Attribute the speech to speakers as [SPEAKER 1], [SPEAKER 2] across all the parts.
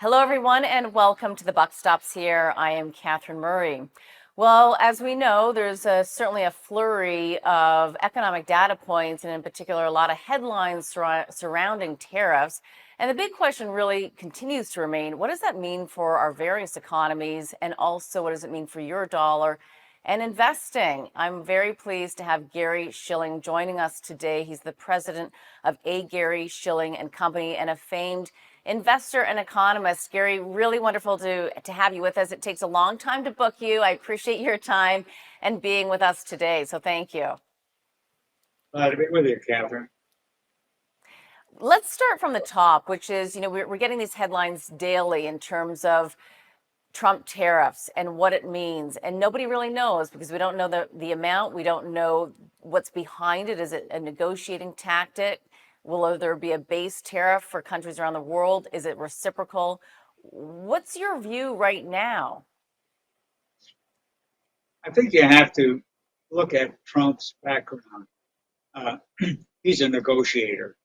[SPEAKER 1] Hello, everyone, and welcome to the Buck Stops Here. I am Catherine Murray. Well, as we know, there's certainly a flurry of economic data points, and in particular, a lot of headlines surrounding tariffs. And the big question really continues to remain, what does that mean for our various economies? And also, what does it mean for your dollar and investing? I'm very pleased to have Gary Shilling joining us today. He's the president of Gary Shilling and Company and a famed investor and economist. Gary, really wonderful to have you with us. It takes a long time to book you. I appreciate your time and being with us today. So thank you.
[SPEAKER 2] Glad to be with you, Catherine.
[SPEAKER 1] Let's start from the top, which is, we're getting these headlines daily in terms of Trump tariffs and what it means. And nobody really knows because we don't know the amount. We don't know what's behind it. Is it a negotiating tactic? Will there be a base tariff for countries around the world? Is it reciprocal? What's your view right now?
[SPEAKER 2] I think you have to look at Trump's background. Uh, he's a negotiator.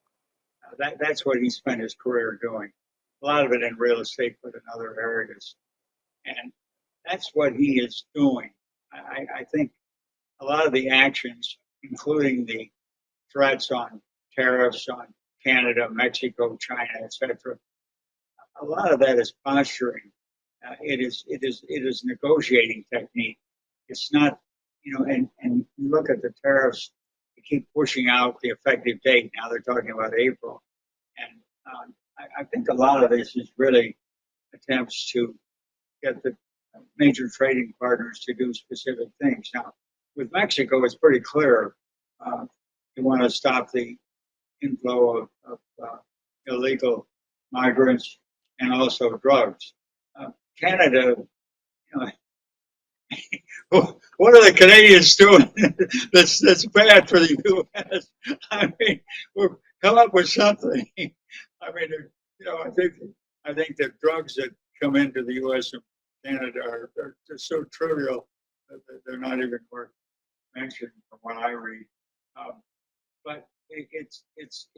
[SPEAKER 2] That's what he spent his career doing. A lot of it in real estate, but in other areas. And that's what he is doing. I think a lot of the actions, including the threats on tariffs on Canada, Mexico, China, etc., a lot of that is posturing. It is negotiating technique. It's not, and you look at the tariffs, they keep pushing out the effective date. Now they're talking about April. And I think a lot of this is really attempts to get the major trading partners to do specific things. Now, with Mexico, it's pretty clear. You want to stop the inflow of illegal migrants and also drugs. Canada, you what are the Canadians doing that's bad for the U.S.? I mean, we'll come up with something. I mean, I think the drugs that come into the U.S. and Canada are just so trivial that they're not even worth mentioning from what I read. But it's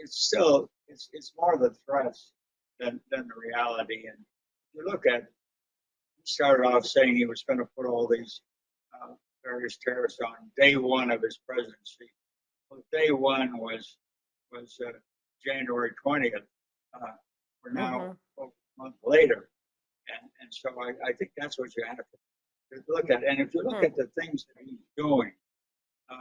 [SPEAKER 2] still it's more the threats than the reality. And you look at he started off saying he was going to put all these various tariffs on day one of his presidency. Well, day one was January 20th. We're now a month later, and so I think that's what you have to look at. And if you look at the things that he's doing,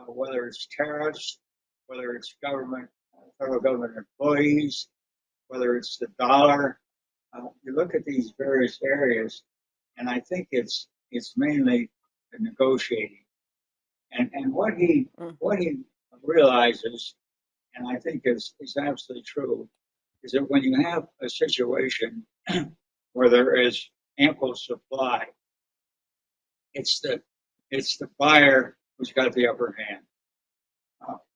[SPEAKER 2] whether it's tariffs, whether it's federal government employees, whether it's the dollar, you look at these various areas, and I think it's mainly the negotiating. And what he realizes, and I think is absolutely true, is that when you have a situation where there is ample supply, it's the buyer who's got the upper hand.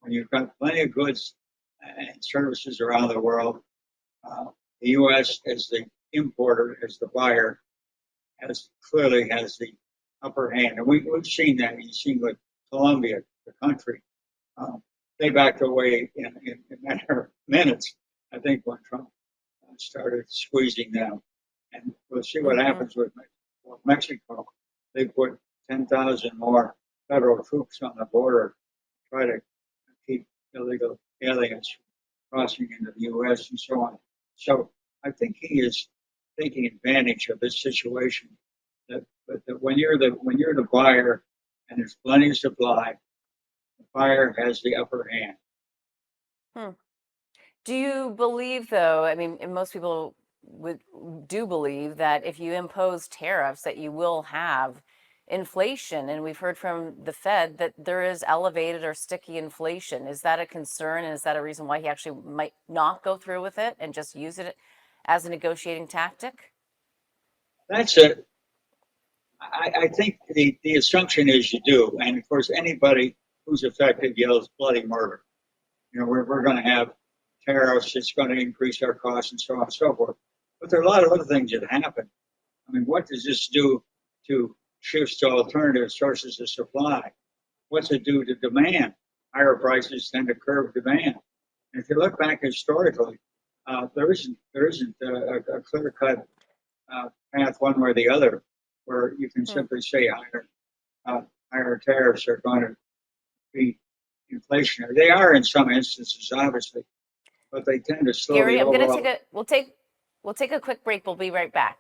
[SPEAKER 2] When you've got plenty of goods and services around the world, the U.S. as the importer, as the buyer, clearly has the upper hand. And we've seen that. You've seen with Colombia, the country. They backed away in a matter of minutes, I think, when Trump started squeezing them. And we'll see what happens with Mexico. They put 10,000 more federal troops on the border to try to keep illegal aliens crossing into the U.S. and so on. So I think he is taking advantage of this situation. That when you're the buyer and there's plenty of supply, the buyer has the upper hand.
[SPEAKER 1] Do you believe, though, I mean, most people do believe that if you impose tariffs, that you will have inflation? And we've heard from the Fed that there is elevated or sticky inflation. Is that a concern? And is that a reason why he actually might not go through with it and just use it as a negotiating tactic?
[SPEAKER 2] That's it. I think the assumption is you do. And of course, anybody who's affected yells bloody murder. We're going to have tariffs, it's going to increase our costs and so on and so forth. But there are a lot of other things that happen. I mean, what does this do to shifts to alternative sources of supply? What's it do to demand? Higher prices tend to curb demand. And if you look back historically, there isn't a clear-cut path one way or the other, where you can
[SPEAKER 1] Hmm.
[SPEAKER 2] simply say higher tariffs are going to be inflationary. They are in some instances, obviously, but they tend to slow
[SPEAKER 1] Gary,
[SPEAKER 2] the
[SPEAKER 1] I'm going to
[SPEAKER 2] overall.
[SPEAKER 1] we'll take a quick break. We'll be right back.